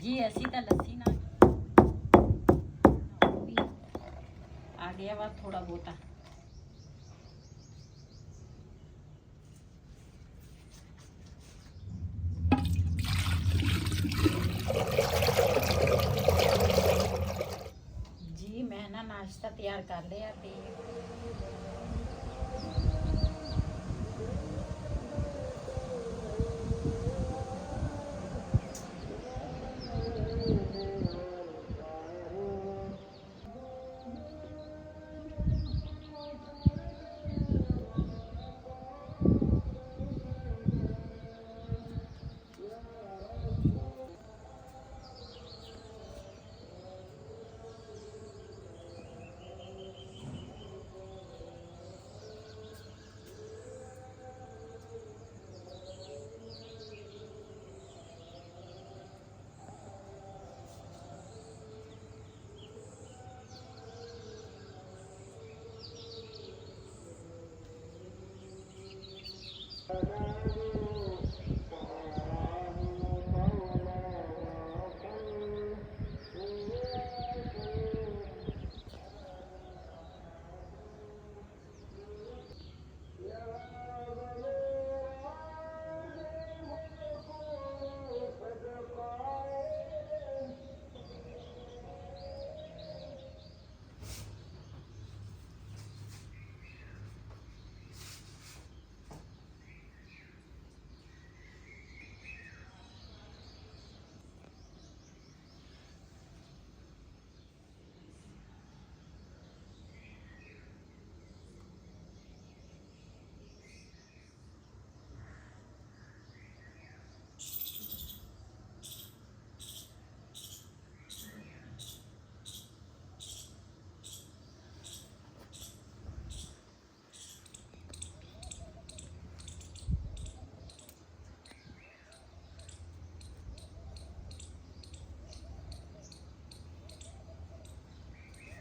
जी ਅਸੀਂ ਤਾਂ ਲੱਸੀ ਨਾਲ ਵੀ ਆ ਗਿਆ ਵਾ ਥੋੜਾ ਬਹੁਤਾ। जी मैं ना नाश्ता तैयार कर लिया ते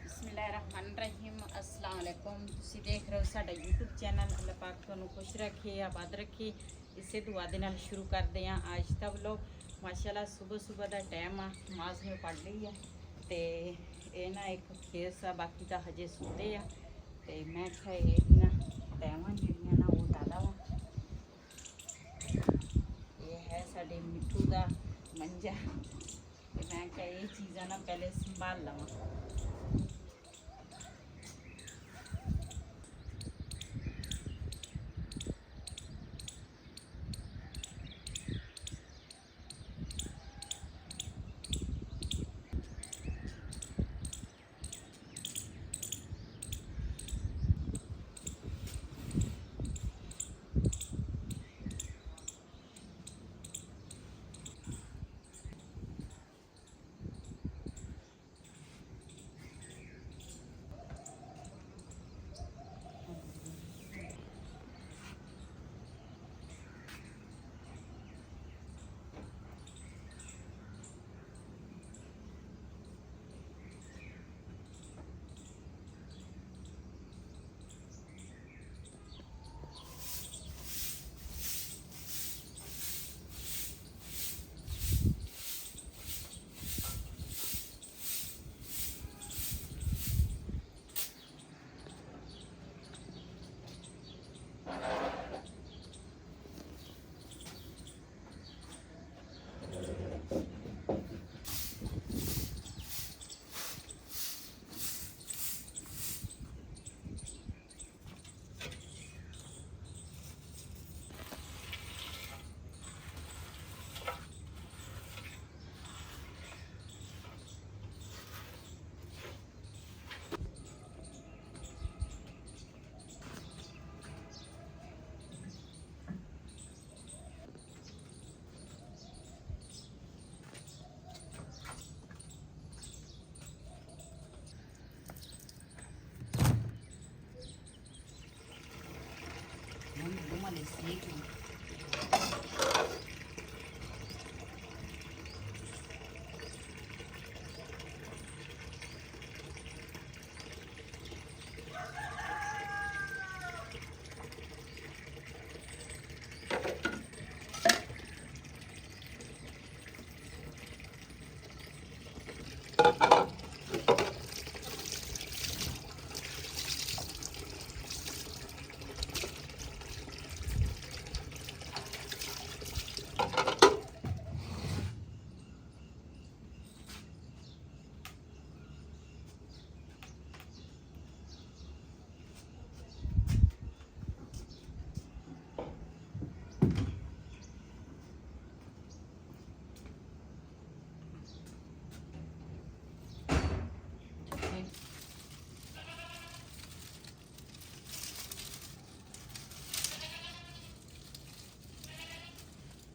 बिस्मिल्लाहिर्रहमानिर्रहीम अस्सलाम वालेकुम। ਤੁਸੀਂ ਦੇਖ ਰਹੇ ਹੋ ਸਾਡਾ YouTube ਚੈਨਲ। ਅੱਲਾਹ ਪਾਕ ਤੁਹਾਨੂੰ ਖੁਸ਼ ਰੱਖੇ, ਆਬਾਦ ਰੱਖੇ। ਇਸੇ ਦੁਆ ਦੇ ਨਾਲ ਸ਼ੁਰੂ ਕਰਦੇ ਹਾਂ ਅੱਜ ਦਾ ਵਲੋਗ। ਮਾਸ਼ਾਅੱਲਾ ਸਵੇਰ ਦਾ ਟਾਈਮ ਆ, ਨਮਾਜ਼ ਮੈਂ ਪੜ੍ਹ ਲਈ ਆ ਤੇ ਇਹ ਨਾ ਇੱਕ ਕੇਸ ਆ, ਬਾਕੀ ਤਾਂ ਹਜੇ ਸੁੱਤੇ ਆ ਤੇ ਮੈਂ ਕਿਹਾ ਇਹਦੀਆਂ ਟਾਈਮਾਂ ਜਿਹੜੀਆਂ ਨਾ ਉਹ ਲਾ ਵਾ। ਇਹ ਹੈ ਸਾਡੇ ਮਿੱਠੂ ਦਾ ਮੰਜਾ ਤੇ ਮੈਂ ਕਿਹਾ ਇਹ ਚੀਜ਼ਾਂ ਨਾ ਪਹਿਲੇ ਸੰਭਾਲ ਲਵਾਂ।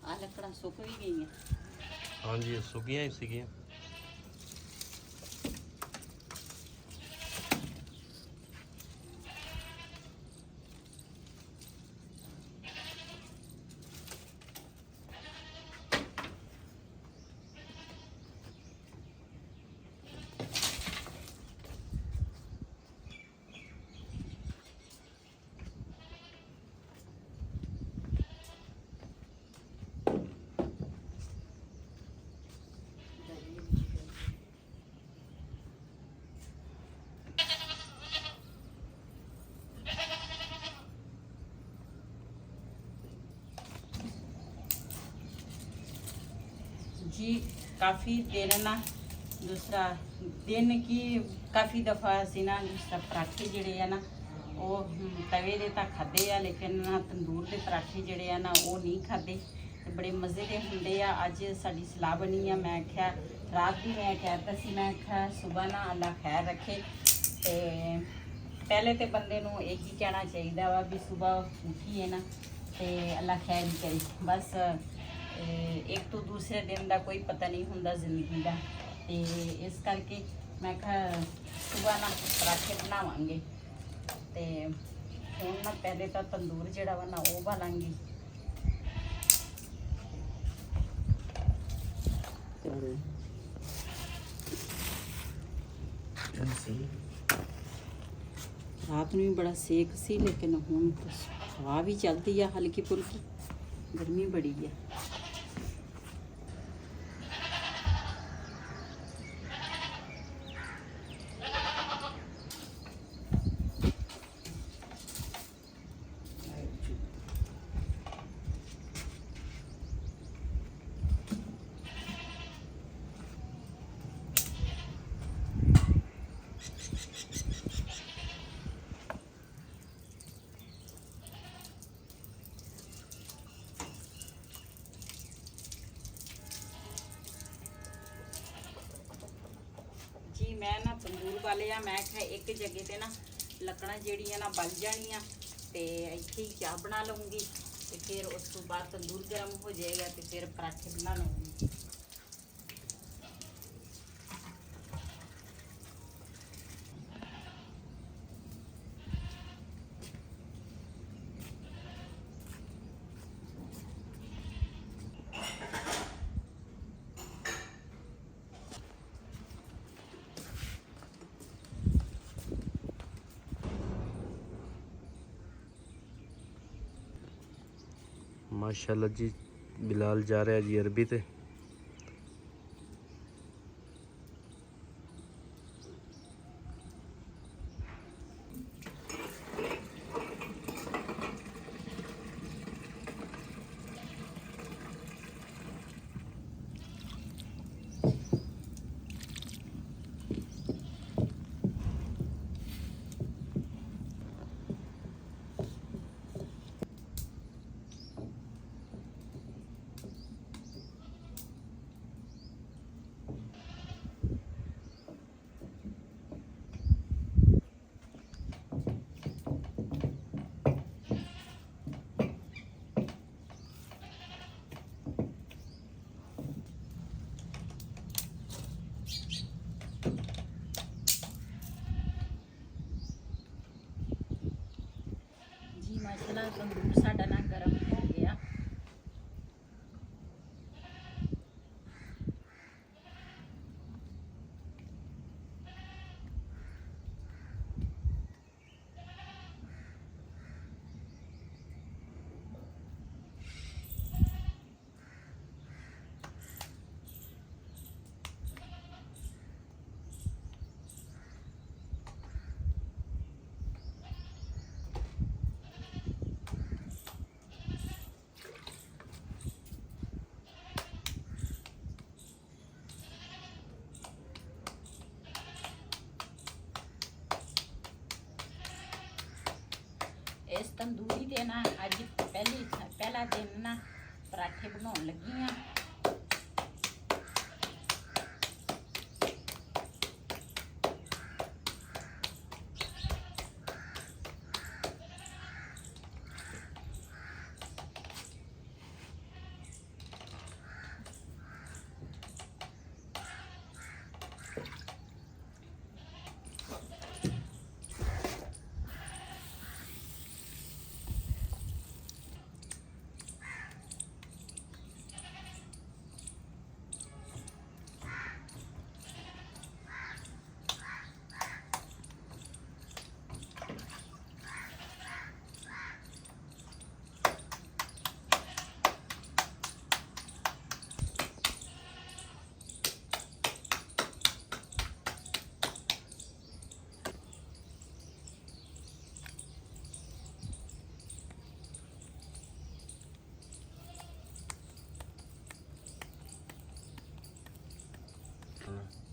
ਆ ਲੱਕੜਾਂ ਸੁੱਕ ਵੀ ਗਈਆਂ। ਹਾਂਜੀ ਸੁੱਕੀਆਂ ਹੀ ਸੀਗੀਆਂ। जी काफ़ी दिन ना दूसरा दिन की काफ़ी दफ़ा ਅਸੀਂ ਨਾ दूसरा पराठे ਜਿਹੜੇ ਆ ਨਾ ਉਹ ਤਵੇ ਦੇ ਤਾਂ ਖਾਦੇ ਆ, ਲੇਕਿਨ ਨਾ ਤੰਦੂਰ ਦੇ ਪਰਾਠੇ ਜਿਹੜੇ ਆ ਨਾ ਉਹ ਨਹੀਂ ਖਾਦੇ ਤੇ ਬੜੇ ਮਜ਼ੇ ਦੇ ਹੁੰਦੇ ਆ। ਅੱਜ ਸਾਡੀ ਸਲਾਹ ਬਣੀ ਆ, ਮੈਂ ਆਖਿਆ ਰਾਤ ਦੀ ਮੈਂ ਕਹਿਤਾ ਸੀ, ਮੈਂ ਆਖਿਆ ਸਵੇਰ ਨਾ ਅੱਲਾ ਖੈਰ ਰੱਖੇ। ਤੇ ਪਹਿਲੇ ਤੇ ਬੰਦੇ ਨੂੰ ਇਹ ਹੀ ਕਹਿਣਾ ਚਾਹੀਦਾ ਵਾ ਵੀ ਸਵੇਰ ਉੱਠੀਏ ਨਾ ਤੇ ਅੱਲਾ ਖੈਰ ਹੀ ਕਰੇ ਬਸ। एक तो दूसरे दिन का कोई पता नहीं होंदा जिंदगी का, तो इस करके मैं सुबह ना पराठे बनावांगे। तो हुण ना पहले तो तंदूर जिहड़ा वा ना वो बालांगी। रात में भी बड़ा सेक सी, लेकिन हुण हवा भी चलती है हल्की फुल्की, गर्मी बड़ी है। जी मैं ना तंदूर वाले आ, मैं क्या एक जगह ते ना लकड़ा जड़ियाँ ना बल जानियाँ तो इत्थे ही चाह बना लूँगी, तो फिर उस तो बाद तंदूर गर्म हो जाएगा तो फिर पराठे बना लूँगी। माशाल्लाह जी बिलाल जा रहा है जी अरबी ते। माशाल्लाह तंदूर साडा ना गर्म हो गया। इस तंदूरी दे ना अज पहला दिन ना पराठे बनाने लगी हाँ।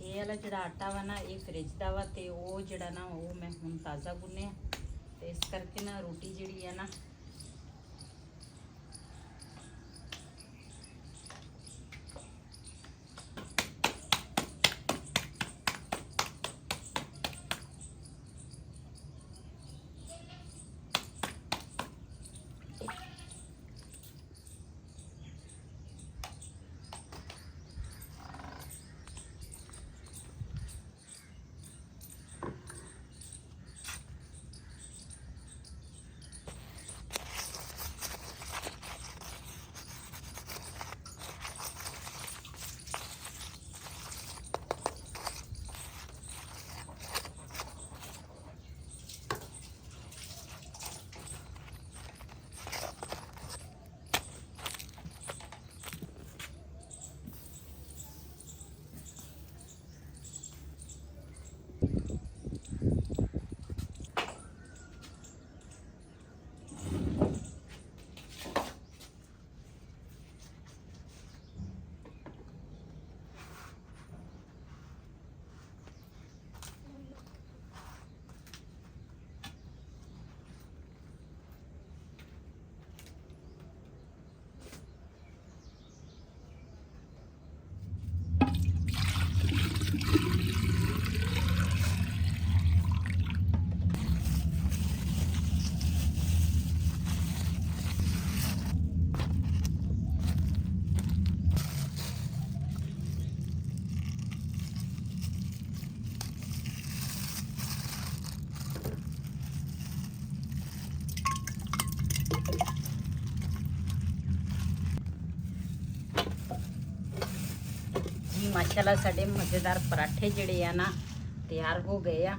ਇਹ ਵਾਲਾ ਜਿਹੜਾ ਆਟਾ ਵਾ ਨਾ ਇਹ ਫ੍ਰਿਜ ਦਾ ਵਾ ਤੇ ਉਹ ਜਿਹੜਾ ਨਾ ਉਹ ਮੈਂ ਹੁਣ ਤਾਜ਼ਾ ਗੁੰਨਿਆ ਤੇ ਇਸ ਕਰਕੇ ਨਾ ਰੋਟੀ ਜਿਹੜੀ ਆ ਨਾ ਜੀ ਮਾਸ਼ਾਅੱਲਾ ਸਾਡੇ ਮਜ਼ੇਦਾਰ ਪਰਾਠੇ ਜਿਹੜੇ ਆ ਨਾ ਤਿਆਰ ਹੋ ਗਏ ਆ।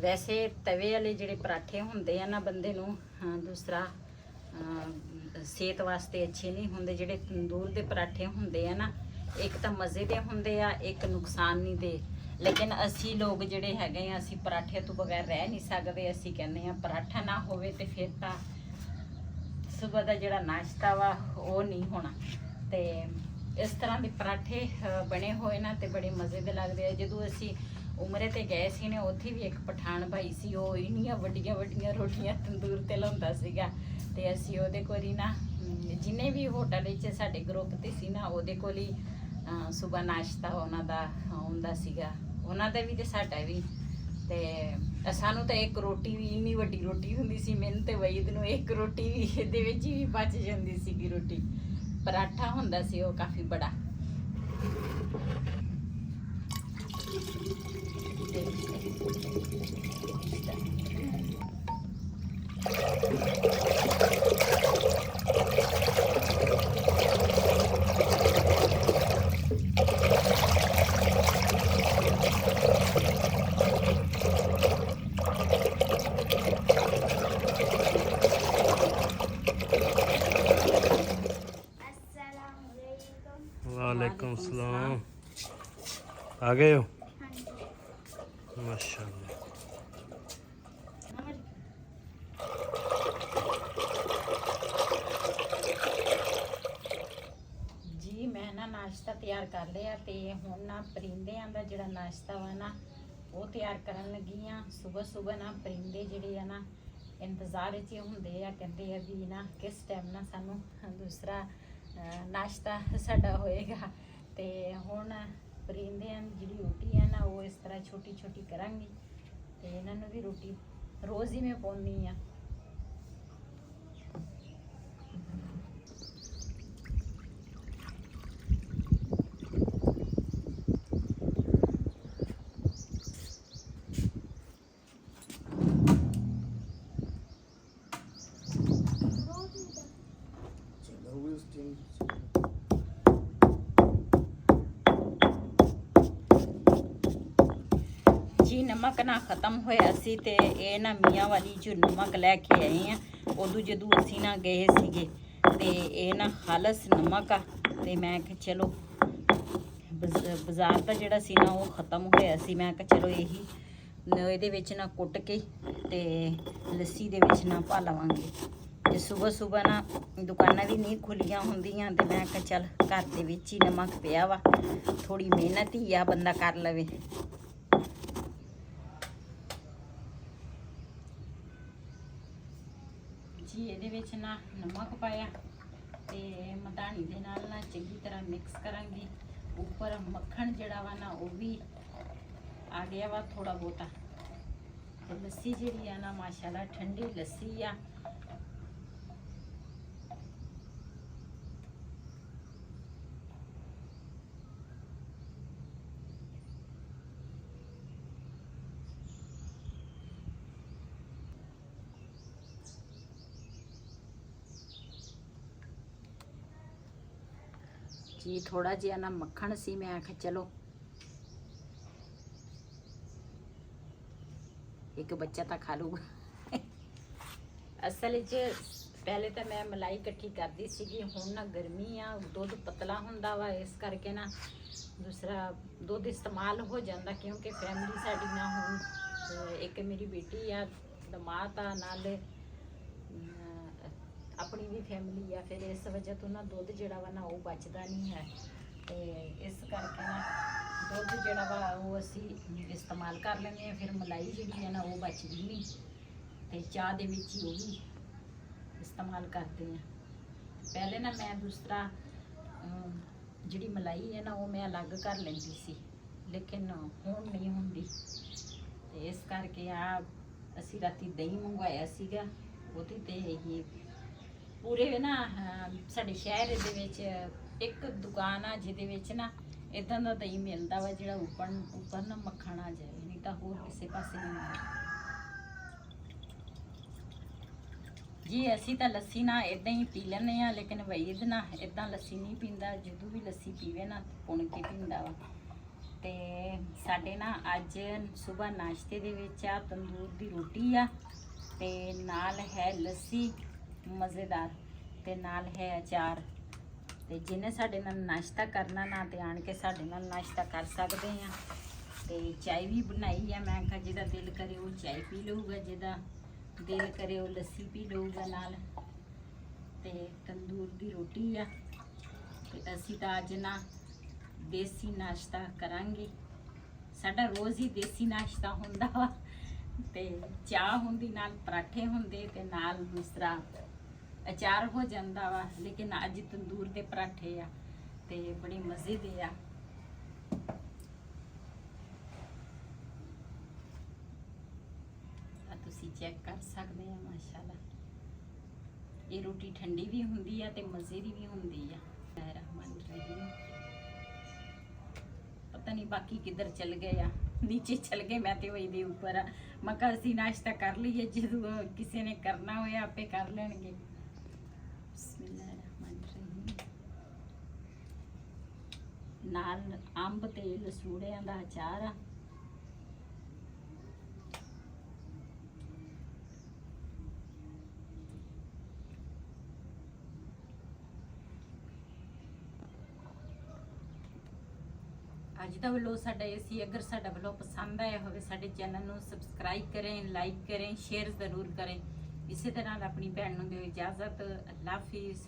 ਵੈਸੇ ਤਵੇ ਵਾਲੇ ਜਿਹੜੇ ਪਰਾਠੇ ਹੁੰਦੇ ਆ ਨਾ ਬੰਦੇ ਨੂੰ ਦੂਸਰਾ ਸਿਹਤ ਵਾਸਤੇ ਅੱਛੇ ਨਹੀਂ ਹੁੰਦੇ। ਜਿਹੜੇ ਤੰਦੂਰ ਦੇ ਪਰਾਠੇ ਹੁੰਦੇ ਆ ਨਾ ਇੱਕ ਤਾਂ ਮਜ਼ੇ ਦੇ ਹੁੰਦੇ ਆ, ਇੱਕ ਨੁਕਸਾਨ ਨਹੀਂ ਦੇ। ਲੇਕਿਨ ਅਸੀਂ ਲੋਕ ਜਿਹੜੇ ਹੈਗੇ ਆ ਅਸੀਂ ਪਰਾਠੇ ਤੋਂ ਬਗੈਰ ਰਹਿ ਨਹੀਂ ਸਕਦੇ। ਅਸੀਂ ਕਹਿੰਦੇ ਆ ਪਰਾਠਾ ਨਾ ਹੋਵੇ ਤੇ ਫਿਰ ਤਾਂ ਸਵੇਰ ਦਾ ਜਿਹੜਾ ਨਾਸ਼ਤਾ ਵਾ ਉਹ ਨਹੀਂ ਹੋਣਾ। ਤੇ ਇਸ ਤਰ੍ਹਾਂ ਦੇ ਪਰਾਠੇ ਬਣੇ ਹੋਏ ਨਾ ਤੇ ਬੜੇ ਮਜ਼ੇ ਦੇ ਲੱਗਦੇ ਆ। ਜਦੋਂ ਅਸੀਂ ਉਮਰੇ ਤੇ ਗਏ ਸੀ ਨੇ ਉੱਥੇ ਵੀ ਇੱਕ ਪਠਾਨ ਭਾਈ ਸੀ, ਉਹ ਇੰਨੀਆਂ ਵੱਡੀਆਂ ਵੱਡੀਆਂ ਰੋਟੀਆਂ ਤੰਦੂਰ ਤੇ ਲਾਉਂਦਾ ਸੀਗਾ ਤੇ ਅਸੀਂ ਉਹਦੇ ਕੋਲ ਹੀ ਨਾ ਜਿੰਨੇ ਵੀ ਹੋਟਲ ਵਿੱਚ ਸਾਡੇ ਗਰੁੱਪ ਤੇ ਸੀ ਨਾ ਉਹਦੇ ਕੋਲ ਹੀ ਸਵੇਰ ਨਾਸ਼ਤਾ ਉਹਨਾਂ ਦਾ ਹੁੰਦਾ ਸੀਗਾ, ਉਹਨਾਂ ਦਾ ਵੀ ਤੇ ਸਾਡਾ ਵੀ। ਤੇ ਸਾਨੂੰ ਤਾਂ ਇੱਕ ਰੋਟੀ ਵੀ ਇੰਨੀ ਵੱਡੀ ਰੋਟੀ ਹੁੰਦੀ ਸੀ, ਮੈਨੂੰ ਤੇ ਵਈਦ ਨੂੰ ਇੱਕ ਰੋਟੀ ਵੀ ਇਹਦੇ ਵਿੱਚ ਹੀ ਬਚ ਜਾਂਦੀ ਸੀਗੀ ਰੋਟੀ। ਪਰਾਠਾ ਹੁੰਦਾ ਸੀ ਉਹ ਕਾਫੀ ਬੜਾ। वालेकुम सलाम। आ गए हो? माशाल्लाह। ਜੀ ਮੈਂ ਨਾ ਨਾਸ਼ਤਾ ਤਿਆਰ ਕਰ ਲਿਆ ਤੇ ਹੁਣ ਨਾ ਪਰਿੰਦਿਆਂ ਦਾ ਜਿਹੜਾ ਨਾਸ਼ਤਾ ਵਾ ਨਾ ਉਹ ਤਿਆਰ ਕਰਨ ਲੱਗੀ ਆ। ਸਵੇਰ ਨਾ ਪਰਿੰਦੇ ਜਿਹੜੇ ਆ ਨਾ ਇੰਤਜ਼ਾਰ 'ਚ ਹੁੰਦੇ ਆ, ਕਹਿੰਦੇ ਆ ਵੀ ਨਾ ਕਿਸ ਟਾਈਮ ਨਾ ਸਾਨੂੰ ਦੂਸਰਾ ਨਾਸ਼ਤਾ ਸਾਡਾ ਹੋਏਗਾ। ਤੇ ਹੁਣ ਪਰਿੰਦਿਆਂ ਦੀ ਜਿਹੜੀ ਰੋਟੀ ਹੈ ਨਾ ਉਹ ਇਸ ਤਰ੍ਹਾਂ ਛੋਟੀ ਛੋਟੀ ਕਰਾਂਗੀ ਤੇ ਇਹਨਾਂ ਨੂੰ ਵੀ ਰੋਟੀ ਰੋਜ਼ ਹੀ ਮੈਂ ਪਾਉਂਦੀ ਆ। ਜੀ ਨਮਕ ਨਾ ਖਤਮ ਹੋਇਆ ਸੀ ਤੇ ਇਹ ਨਾ ਮੀਆਂ ਵਾਲੀ ਜੋ ਨਮਕ ਲੈ ਕੇ ਆਏ ਆ ਉਦੋਂ ਜਦੋਂ ਅਸੀਂ ਨਾ ਗਏ ਸੀਗੇ ਤੇ ਇਹ ਨਾ ਖਾਲਸ ਨਮਕ ਆ ਤੇ ਮੈਂ ਕਿਹਾ ਚਲੋ ਬਾਜ਼ਾਰ ਦਾ ਜਿਹੜਾ ਸੀ ਨਾ ਉਹ ਖਤਮ ਹੋਇਆ ਸੀ। ਮੈਂ ਕਿਹਾ ਚਲੋ ਇਹੀ ਇਹਦੇ ਵਿੱਚ ਨਾ ਕੁੱਟ ਕੇ ਤੇ ਲੱਸੀ ਦੇ ਵਿੱਚ ਨਾ ਪਾ ਲਵਾਂਗੇ। ਅੱਜ ਸਵੇਰ ਨਾ ਦੁਕਾਨਾਂ ਵੀ ਨਹੀਂ ਖੁੱਲੀਆਂ ਹੁੰਦੀਆਂ ਤੇ ਮੈਂ ਕਿਹਾ ਚੱਲ ਘਰ ਦੇ ਵਿੱਚ ਹੀ ਨਮਕ ਪਿਆ ਵਾ, ਥੋੜੀ ਮਿਹਨਤ ਹੀ ਆ ਬੰਦਾ ਕਰ ਲਵੇ। ਜੀ ਇਹਦੇ ਵਿੱਚ ਨਾ ਨਮਕ ਪਾਇਆ ਤੇ ਮਧਾਣੀ ਦੇ ਨਾਲ ਨਾ ਚੰਗੀ ਤਰ੍ਹਾਂ ਮਿਕਸ ਕਰਾਂਗੀ। ਉੱਪਰ ਮੱਖਣ ਜਿਹੜਾ ਵਾ ਨਾ ਉਹ ਵੀ ਆ ਗਿਆ ਵਾ ਥੋੜਾ ਬਹੁਤਾ। ਤੇ ਲੱਸੀ ਜਿਹੜੀ ਆ ਨਾ ਮਾਸ਼ਾਅੱਲਾ ਠੰਡੀ ਲੱਸੀ ਆ। ਜੀ ਥੋੜਾ ਜਿਹਾ ਨਾ ਮੱਖਣ ਸੀ, ਮੈਂ ਆਖਿਆ ਚਲੋ ਇੱਕ ਬੱਚਾ ਤਾਂ ਖਾ ਲੂਗਾ। ਅਸਲ 'ਚ ਪਹਿਲੇ ਤਾਂ ਮੈਂ ਮਲਾਈ ਇਕੱਠੀ ਕਰਦੀ ਸੀਗੀ, ਹੁਣ ਨਾ ਗਰਮੀ ਆ, ਦੁੱਧ ਪਤਲਾ ਹੁੰਦਾ ਵਾ, ਇਸ ਕਰਕੇ ਨਾ ਦੂਸਰਾ ਦੁੱਧ ਇਸਤੇਮਾਲ ਹੋ ਜਾਂਦਾ ਕਿਉਂਕਿ ਫੈਮਿਲੀ ਸਾਡੀ ਨਾ ਹੁਣ ਇੱਕ ਮੇਰੀ ਬੇਟੀ ਆ, ਦਮਾਦ ਆ, ਨਾਲ ਆਪਣੀ ਵੀ ਫੈਮਿਲੀ ਆ, ਫਿਰ ਇਸ ਵਜ੍ਹਾ ਤੋਂ ਨਾ ਦੁੱਧ ਜਿਹੜਾ ਵਾ ਨਾ ਉਹ ਬਚਦਾ ਨਹੀਂ ਹੈ। ਤੇ ਇਸ ਕਰਕੇ ਨਾ ਦੁੱਧ ਜਿਹੜਾ ਵਾ ਉਹ ਅਸੀਂ ਇਸਤੇਮਾਲ ਕਰ ਲੈਂਦੇ ਹਾਂ, ਫਿਰ ਮਲਾਈ ਜਿਹੜੀ ਹੈ ਨਾ ਉਹ ਬਚਦੀ ਨਹੀਂ ਤੇ ਚਾਹ ਦੇ ਵਿੱਚ ਹੀ ਉਹ ਵੀ ਇਸਤੇਮਾਲ ਕਰਦੇ ਹਾਂ। ਪਹਿਲੇ ਨਾ ਮੈਂ ਦੂਸਰਾ ਜਿਹੜੀ ਮਲਾਈ ਹੈ ਨਾ ਉਹ ਮੈਂ ਅਲੱਗ ਕਰ ਲੈਂਦੀ ਸੀ, ਲੇਕਿਨ ਹੁਣ ਨਹੀਂ ਹੁੰਦੀ। ਤੇ ਇਸ ਕਰਕੇ ਆ ਅਸੀਂ ਰਾਤੀ ਦਹੀਂ ਮੰਗਵਾਇਆ ਸੀਗਾ, ਉਹਦੇ ਤੇ ਇਹ ਪੂਰੇ ਨਾ ਸਾਡੇ ਸ਼ਹਿਰ ਦੇ ਵਿੱਚ ਇੱਕ ਦੁਕਾਨ ਆ ਜਿਹਦੇ ਵਿੱਚ ਨਾ ਇਦਾਂ ਦਾ ਦਹੀਂ ਮਿਲਦਾ ਵਾ ਜਿਹੜਾ ਉੱਪਰ ਨਾ ਮੱਖਣ ਆ ਜਾਏ, ਨਹੀਂ ਤਾਂ ਹੋਰ ਕਿਸੇ ਪਾਸੇ ਨਹੀਂ ਮਿਲਦਾ। ਜੀ ਅਸੀਂ ਤਾਂ ਲੱਸੀ ਨਾ ਇਦਾਂ ਹੀ ਪੀ ਲੈਂਦੇ ਆ, ਲੇਕਿਨ ਵਈਦ ਨਾ ਇਦਾਂ ਲੱਸੀ ਨਹੀਂ ਪੀਂਦਾ, ਜਦੋਂ ਵੀ ਲੱਸੀ ਪੀਵੇ ਨਾ ਪੁਣ ਕੇ ਪੀਂਦਾ ਵਾ। ਤੇ ਸਾਡੇ ਨਾ ਅੱਜ ਸਵੇਰ ਨਾਸ਼ਤੇ ਦੇ ਵਿੱਚ ਆ ਤੰਦੂਰ ਦੀ ਰੋਟੀ ਆ ਤੇ ਨਾਲ ਹੈ ਲੱਸੀ ਮਜ਼ੇਦਾਰ ਤੇ ਨਾਲ ਹੈ ਅਚਾਰ। ਤੇ ਜਿਹਨੇ ਸਾਡੇ ਨਾਲ ਨਾਸ਼ਤਾ ਕਰਨਾ ਨਾ ਤੇ ਆਣ ਕੇ ਸਾਡੇ ਨਾਲ ਨਾਸ਼ਤਾ ਕਰ ਸਕਦੇ ਆ। ਤੇ ਚਾय ਵੀ ਬਣਾਈ ਆ, ਮੈਂ ਕਿਹਾ ਜਿਹਦਾ ਦਿਲ ਕਰੇ ਉਹ ਚਾय ਪੀ ਲਊਗਾ, ਜਿਹਦਾ ਦਿਲ ਕਰੇ ਉਹ ਲੱਸੀ ਪੀ ਲਊਗਾ ਨਾਲ। ਤੇ ਤੰਦੂਰ ਦੀ ਰੋਟੀ ਆ ਤੇ ਅਸੀਂ ਤਾਂ ਅੱਜ ਨਾ ਦੇਸੀ ਨਾਸ਼ਤਾ ਕਰਾਂਗੇ। ਸਾਡਾ ਰੋਜ਼ ਹੀ ਦੇਸੀ ਨਾਸ਼ਤਾ ਹੁੰਦਾ ਵਾ ਤੇ ਚਾਹ ਹੁੰਦੀ, ਨਾਲ ਪਰਾਠੇ ਹੁੰਦੇ ਤੇ ਨਾਲ ਦੂਸਰਾ ਅਚਾਰ ਹੋ ਜਾਂਦਾ ਵਾ, ਲੇਕਿਨ ਅੱਜ ਤੰਦੂਰ ਦੇ ਪਰਾਠੇ ਆ ਤੇ ਬੜੀ ਮਜ਼ੇ ਦੇ ਆ। ਤੁਸੀਂ ਚੈੱਕ ਕਰ ਸਕਦੇ ਆ, ਮਾਸ਼ਾਅੱਲਾ ਇਹ ਰੋਟੀ ਠੰਡੀ ਵੀ ਹੁੰਦੀ ਆ ਤੇ ਮਜ਼ੇ ਦੀ ਵੀ ਹੁੰਦੀ ਆ। ਰਹਿਮਾਨ ਰਹੀਮ। ਪਤਾ ਨਹੀਂ ਬਾਕੀ ਕਿੱਧਰ ਚਲ ਗਏ ਆ, ਨੀਚੇ ਚਲ ਗਏ, ਮੈਂ ਤੇ ਵही ਦੇ ਉੱਪਰ ਆ। ਮੈਂ ਕਿਹਾ ਅਸੀਂ ਨਾਸ਼ਤਾ ਕਰ ਲਈਏ, ਜਦੋਂ ਕਿਸੇ ਨੇ ਕਰਨਾ ਹੋਇਆ ਆਪੇ ਕਰ ਲੈਣਗੇ। ਨਾਲ ਅੰਬ ਤੇ ਲਸੂੜਿਆਂ ਦਾ ਅਚਾਰ ਆ। ਅੱਜ ਦਾ ਵਲੋਗ ਸਾਡਾ ਇਹ ਸੀ। ਅਗਰ ਸਾਡਾ ਵਲੋਗ ਪਸੰਦ ਆਇਆ ਹੋਵੇ ਸਾਡੇ ਚੈਨਲ ਨੂੰ ਸਬਸਕ੍ਰਾਈਬ ਕरें, ਲਾਈਕ करें, शेयर ज़रूर करें। इसी तरह अपनी भैन नूं दिओ इजाज़त। अल्लाह हाफिज़।